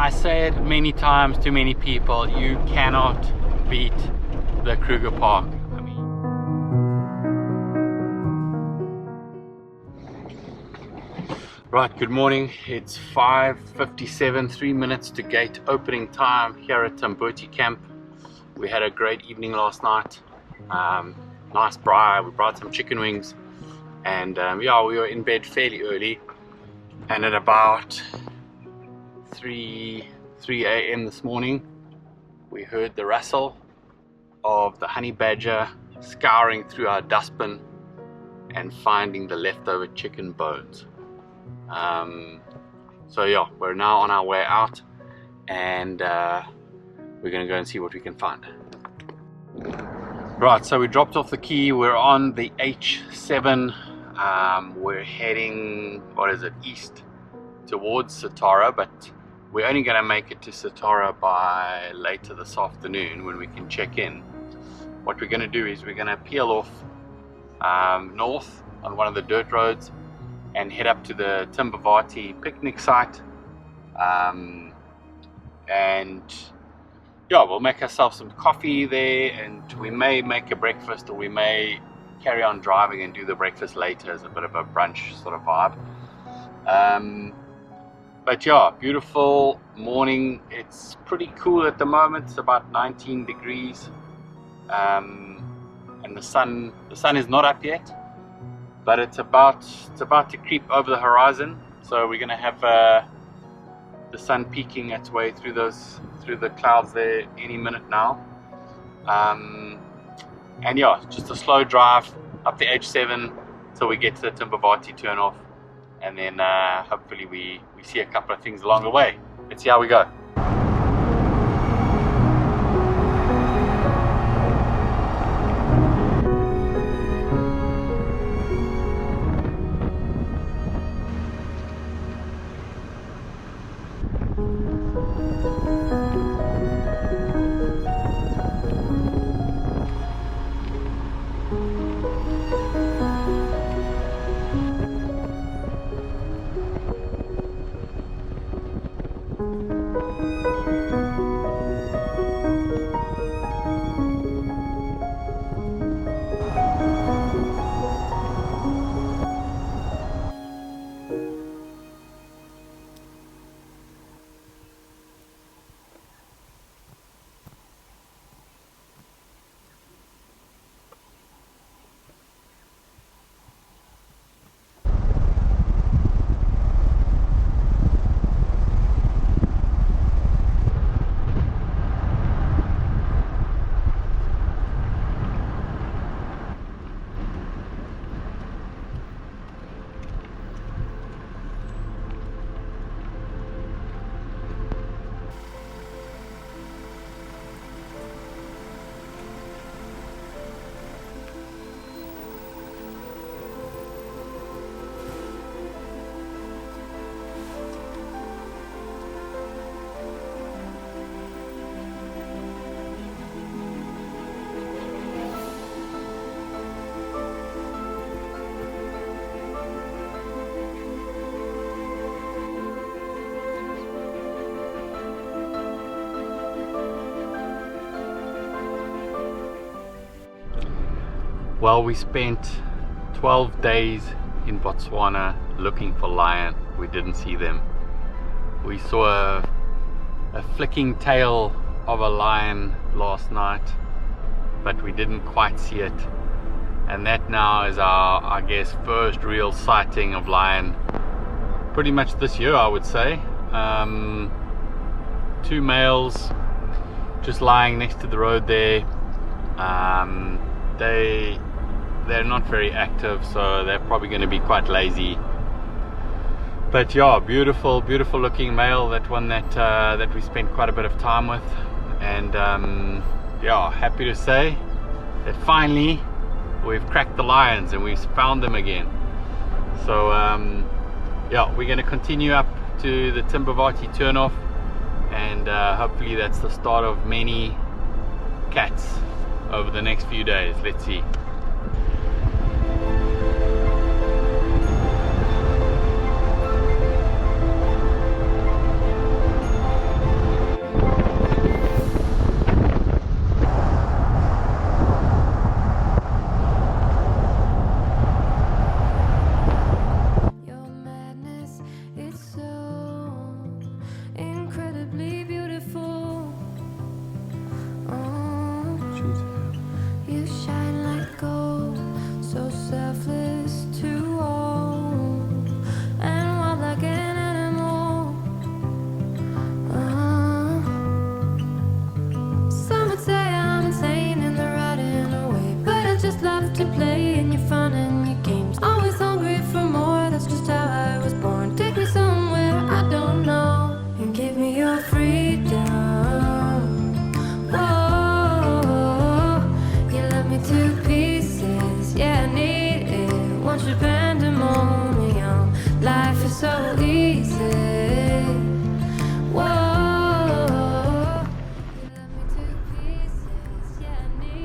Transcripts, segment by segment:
I say it many times to many people, you cannot beat the Kruger Park. I mean, right, good morning. It's 5:57, 3 minutes to gate opening time here at Tamboti Camp. We had a great evening last night. Nice braai. We brought some chicken wings, and yeah, we were in bed fairly early. And at about 3 a.m. this morning, we heard the rustle of the honey badger scouring through our dustbin and finding the leftover chicken bones. So yeah, we're now on our way out, and we're gonna go and see what we can find. Right, so we dropped off the key. We're on the H7. We're heading, what is it, east towards Satara, but we're only going to make it to Satara by later this afternoon when we can check in. What we're going to do is we're going to peel off north on one of the dirt roads and head up to the Tamboti picnic site, and yeah, we'll make ourselves some coffee there, and we may make a breakfast, or we may carry on driving and do the breakfast later as a bit of a brunch sort of vibe. But yeah, beautiful morning. It's pretty cool at the moment. It's about 19 degrees, and the sun is not up yet, but it's about to creep over the horizon. So we're gonna have the sun peeking its way through the clouds there any minute now. And yeah, just a slow drive up the H7 till we get to the Tamboti turnoff, and then hopefully we see a couple of things along the way. Let's see how we go. Well, we spent 12 days in Botswana looking for lion. We didn't see them. We saw a flicking tail of a lion last night, but we didn't quite see it. And that now is our, I guess, first real sighting of lion pretty much this year, I would say. 2 males just lying next to the road there. They're not very active, so they're probably going to be quite lazy. But yeah, beautiful looking male, that one that we spent quite a bit of time with. And yeah, happy to say that finally we've cracked the lions and we've found them again. So yeah, we're going to continue up to the Tamboti turnoff, and hopefully that's the start of many cats over the next few days. Let's see.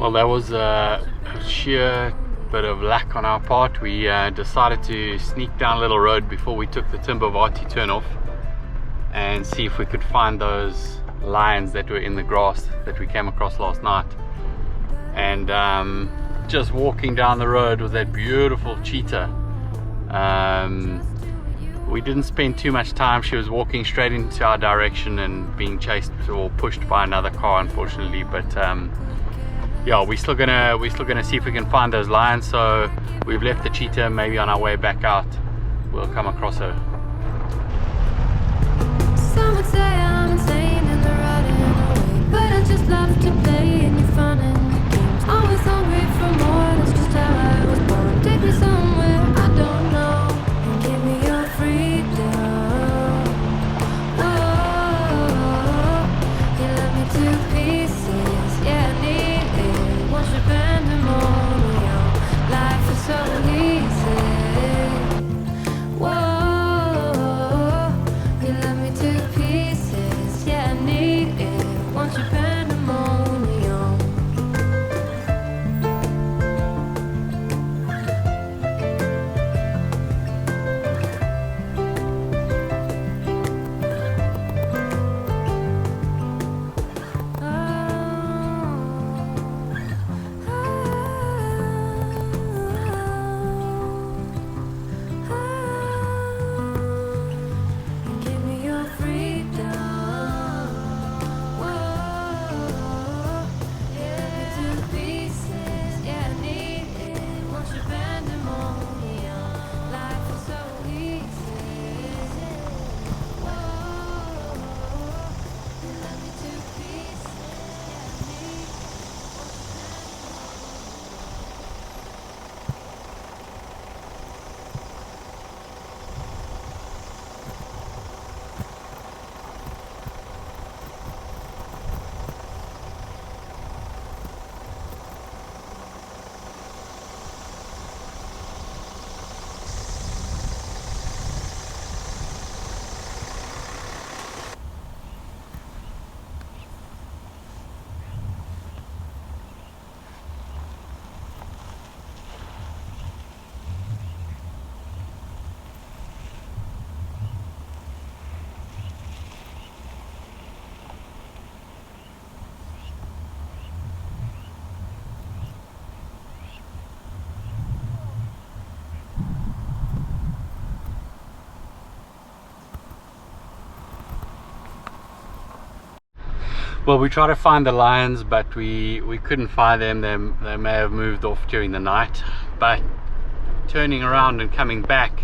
Well, that was a sheer bit of luck on our part. We decided to sneak down a little road before we took the Tamboti turn off and see if we could find those lions that were in the grass that we came across last night. And just walking down the road with that beautiful cheetah, we didn't spend too much time. She was walking straight into our direction and being chased or pushed by another car, unfortunately. But yeah, we're still gonna see if we can find those lions. So we've left the cheetah. Maybe on our way back out we'll come across her. Some would say I'm insane and they're running away, but I just love to play in your fun and your games. Always hungry for more, that's just how I was born. Take me somewhere I don't know and give me your freedom. Oh, you love me to pieces, yeah, I need it. Once you're pandemonium, life is so easy. Whoa. Well, we tried to find the lions, but we couldn't find them. They may have moved off during the night. But turning around and coming back,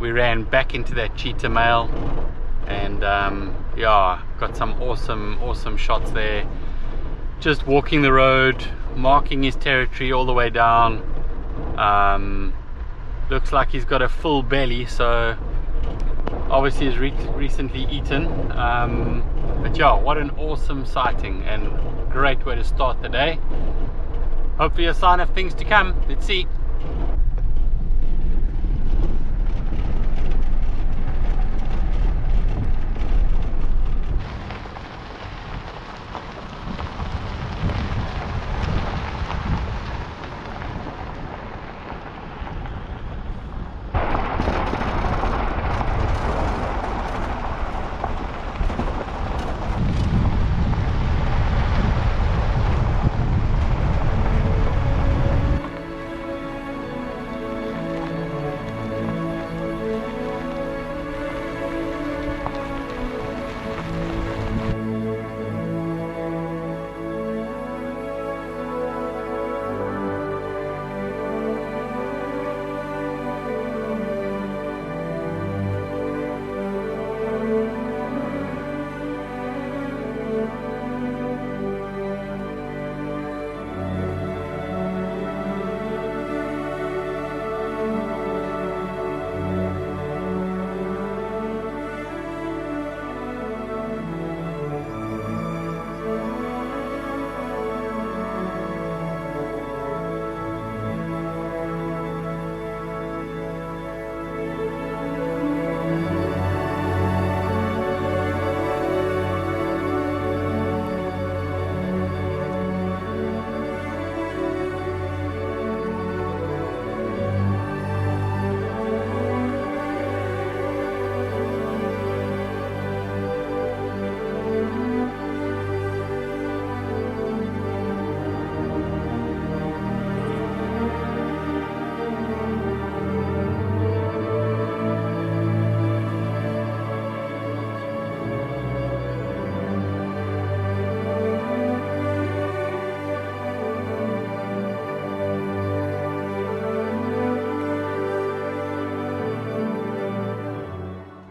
we ran back into that cheetah male, and yeah, got some awesome shots there. Just walking the road, marking his territory all the way down. Looks like he's got a full belly, so obviously he's recently eaten. But yeah, what an awesome sighting and great way to start the day. Hopefully a sign of things to come. Let's see.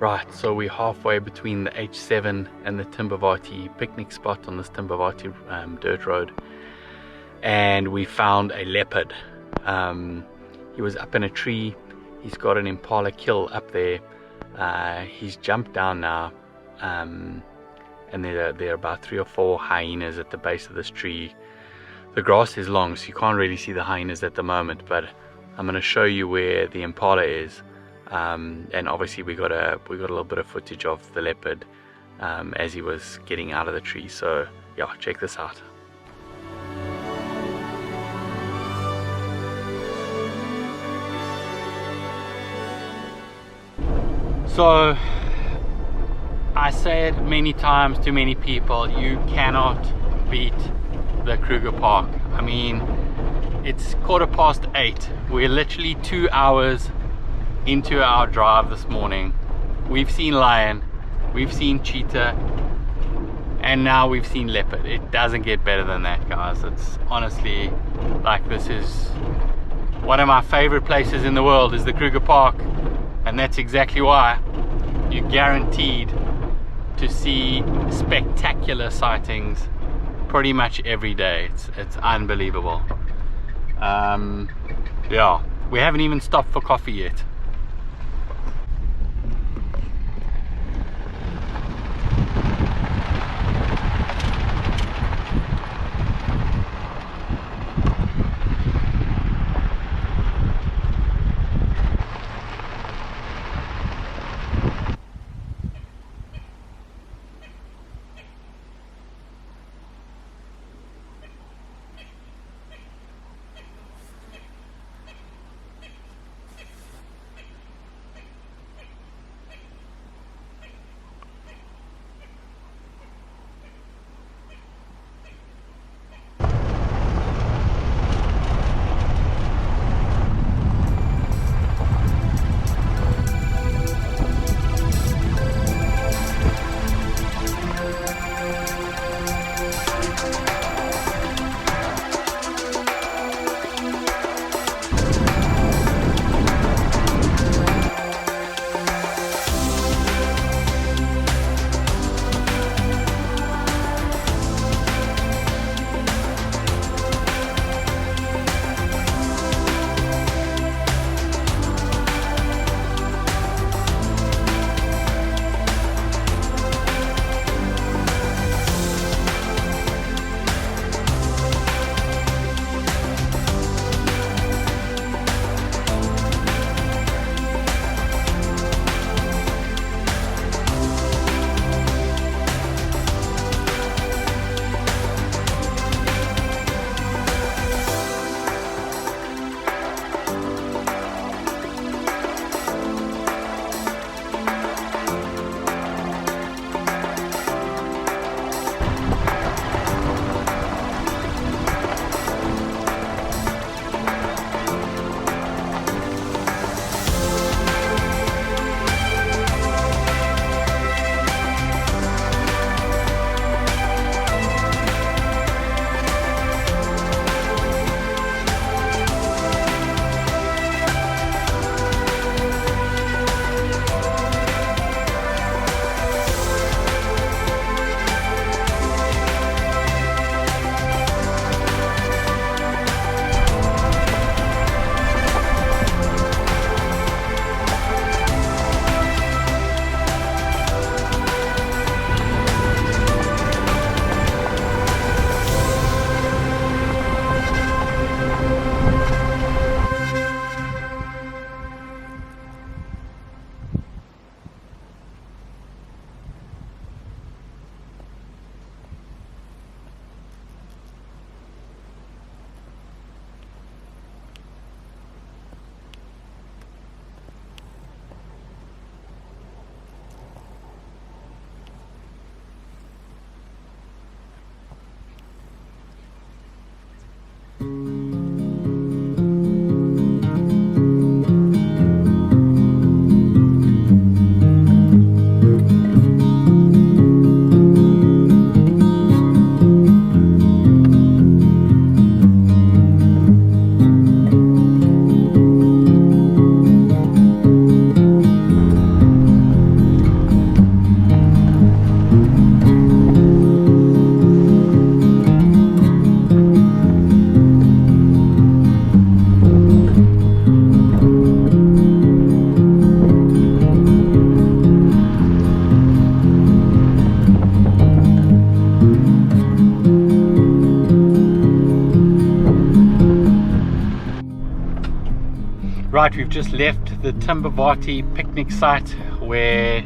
Right, so we're halfway between the H7 and the Tamboti picnic spot on this Tamboti dirt road, and we found a leopard. He was up in a tree. He's got an impala kill up there. He's jumped down now, and there are about 3 or 4 hyenas at the base of this tree. The grass is long, so you can't really see the hyenas at the moment, but I'm going to show you where the impala is. And obviously we got a little bit of footage of the leopard as he was getting out of the tree. So yeah, check this out. So I say it many times to many people, you cannot beat the Kruger Park. I mean, it's 8:15. We're literally 2 hours into our drive this morning. We've seen lion, we've seen cheetah, and now we've seen leopard. It doesn't get better than that, guys. It's honestly, like, this is one of my favorite places in the world, is the Kruger Park, and that's exactly why. You're guaranteed to see spectacular sightings pretty much every day. It's unbelievable. Yeah, we haven't even stopped for coffee yet. Right, we've just left the Tamboti picnic site where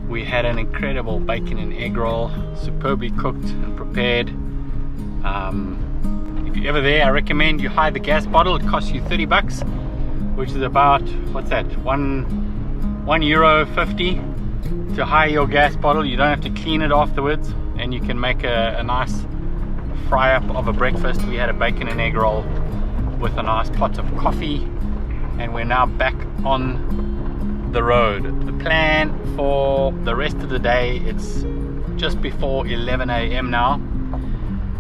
we had an incredible bacon and egg roll, superbly cooked and prepared. If you're ever there, I recommend you hire the gas bottle. It costs you 30 bucks, which is about, what's that, €1.50 to hire your gas bottle. You don't have to clean it afterwards, and you can make a nice fry up of a breakfast. We had a bacon and egg roll with a nice pot of coffee, and we're now back on the road. The plan for the rest of the day, it's just before 11 a.m. now,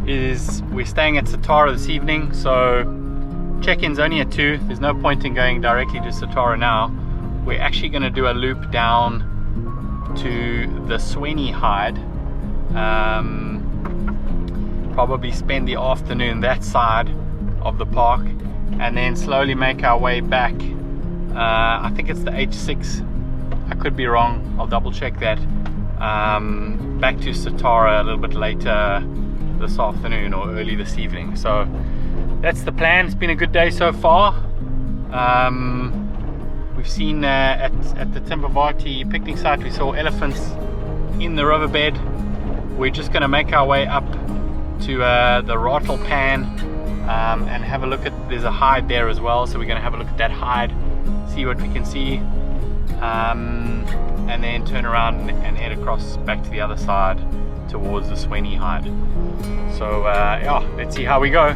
is we're staying at Satara this evening, so check-in's only at 2. There's no point in going directly to Satara now. We're actually going to do a loop down to the Sweni Hide, probably spend the afternoon that side of the park, and then slowly make our way back. I think it's the H6, I could be wrong, I'll double check that, back to Satara a little bit later this afternoon or early this evening. So that's the plan. It's been a good day so far. We've seen at the Tamboti picnic site, we saw elephants in the riverbed. We're just going to make our way up to the Rattle Pan and have a look at, there's a hide there as well, so we're going to have a look at that hide, see what we can see, and then turn around and head across back to the other side towards the Sweni Hide. So yeah, let's see how we go.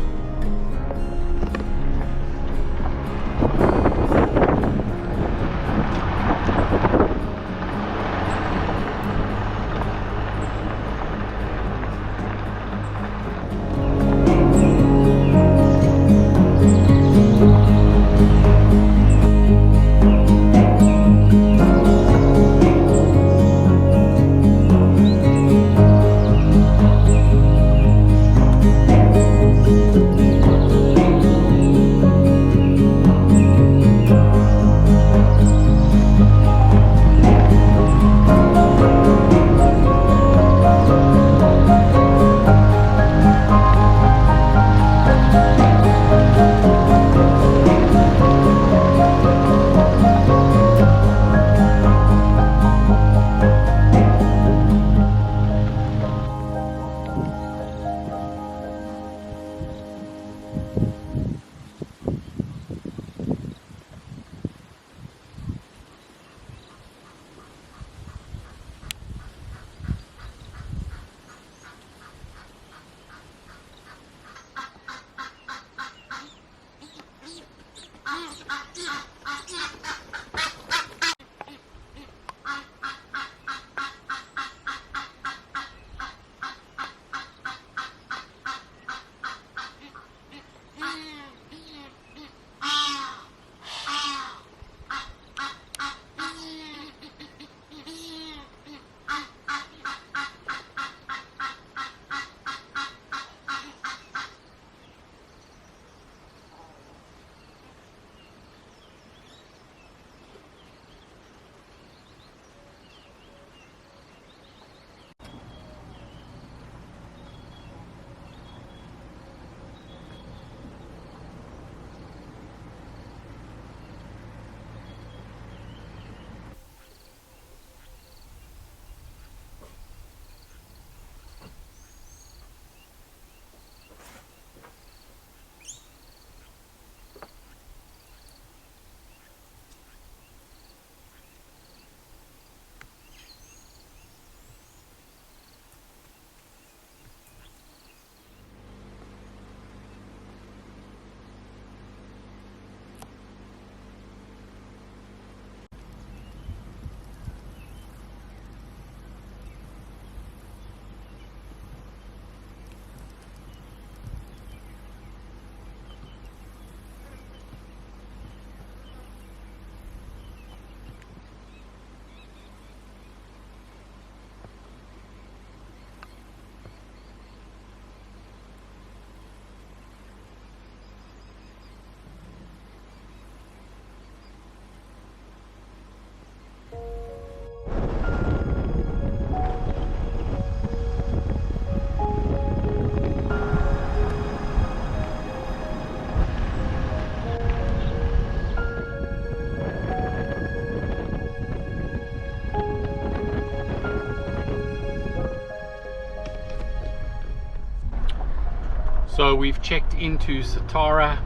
So we've checked into Satara.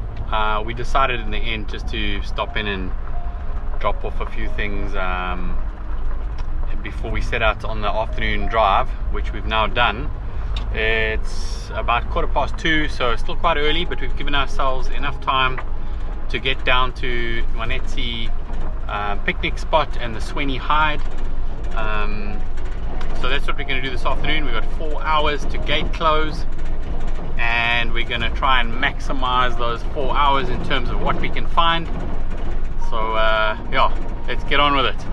We decided in the end just to stop in and drop off a few things before we set out on the afternoon drive, which we've now done. It's about 2:15, so still quite early, but we've given ourselves enough time to get down to Wanetsi picnic spot and the Sweni Hide. So that's what we're going to do this afternoon. We've got 4 hours to gate close, and we're going to try and maximize those 4 hours in terms of what we can find. So yeah, let's get on with it.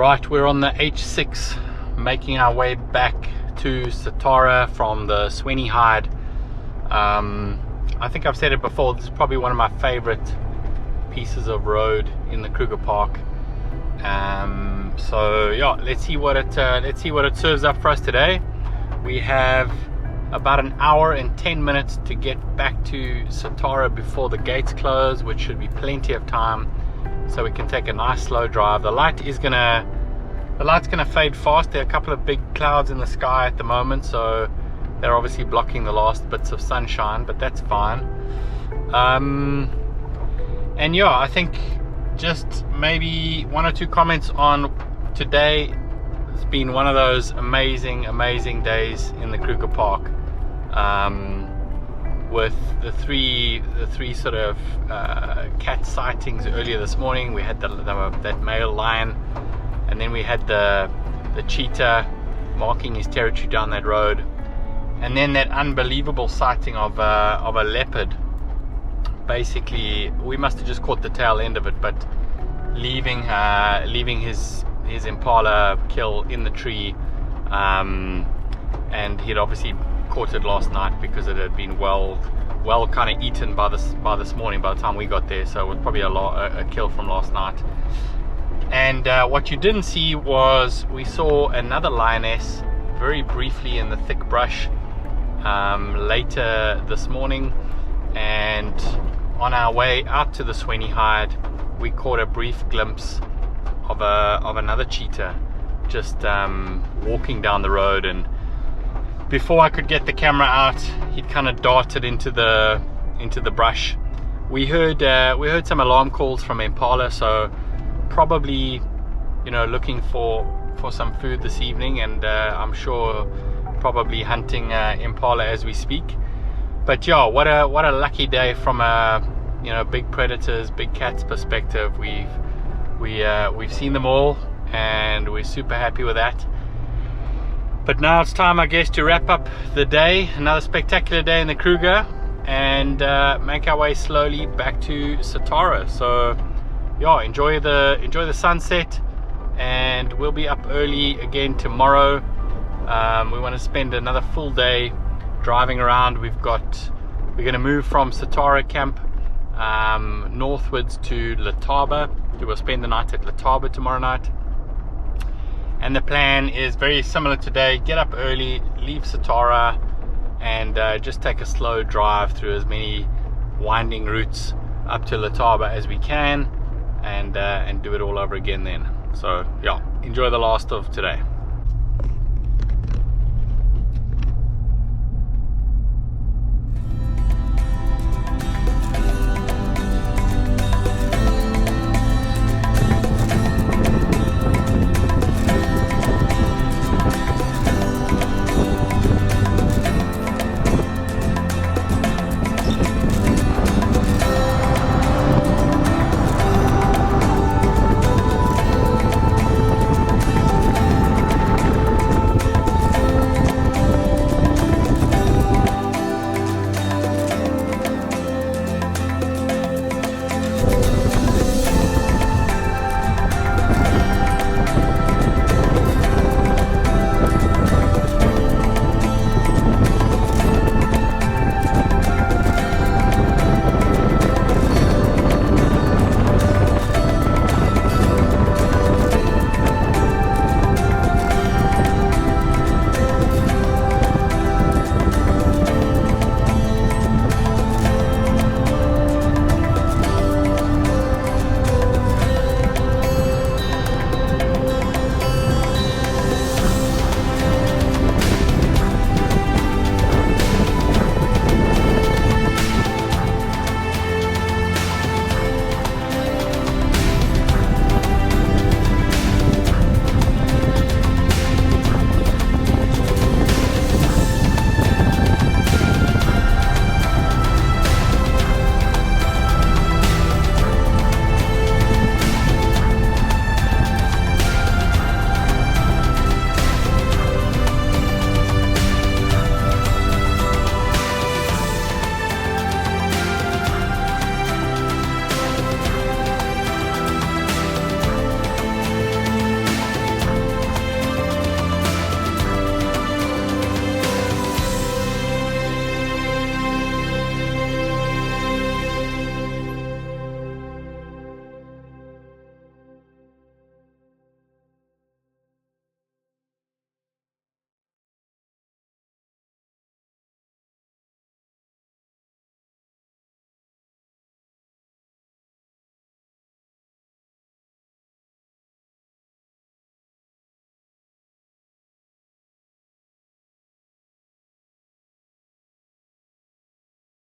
Right, we're on the H6 making our way back to Satara from the Sweni Hide. I think I've said it before, this is probably one of my favorite pieces of road in the Kruger Park. So yeah, let's see what it serves up for us today. We have about an hour and 10 minutes to get back to Satara before the gates close, which should be plenty of time, so we can take a nice slow drive. The light's gonna fade fast. There are a couple of big clouds in the sky at the moment, so they're obviously blocking the last bits of sunshine, but that's fine. And yeah, I think just maybe one or two comments on today. It's been one of those amazing days in the Kruger Park, with the three sort of cat sightings earlier this morning. We had that male lion, and then we had the cheetah marking his territory down that road, and then that unbelievable sighting of a leopard. Basically, we must have just caught the tail end of it, but leaving his impala kill in the tree, and he'd obviously caught it last night because it had been well kind of eaten by this morning by the time we got there. So it was probably a kill from last night. And what you didn't see was we saw another lioness very briefly in the thick brush later this morning, and on our way out to the Sweni Hide we caught a brief glimpse of another cheetah just walking down the road, and before I could get the camera out, he'd kind of darted into the brush. We heard some alarm calls from impala, so probably, you know, looking for some food this evening, and I'm sure probably hunting impala as we speak. But yeah, what a lucky day from a, you know, big predators, big cats perspective. We've seen them all, and we're super happy with that. But now it's time, I guess, to wrap up the day. Another spectacular day in the Kruger, and make our way slowly back to Satara. So yeah, enjoy the sunset, and we'll be up early again tomorrow. We want to spend another full day driving around. We're going to move from Tamboti Camp northwards to Letaba. We will spend the night at Letaba tomorrow night, and the plan is very similar today. Get up early, leave Satara, and just take a slow drive through as many winding routes up to Letaba as we can, and do it all over again then. So yeah, enjoy the last of today.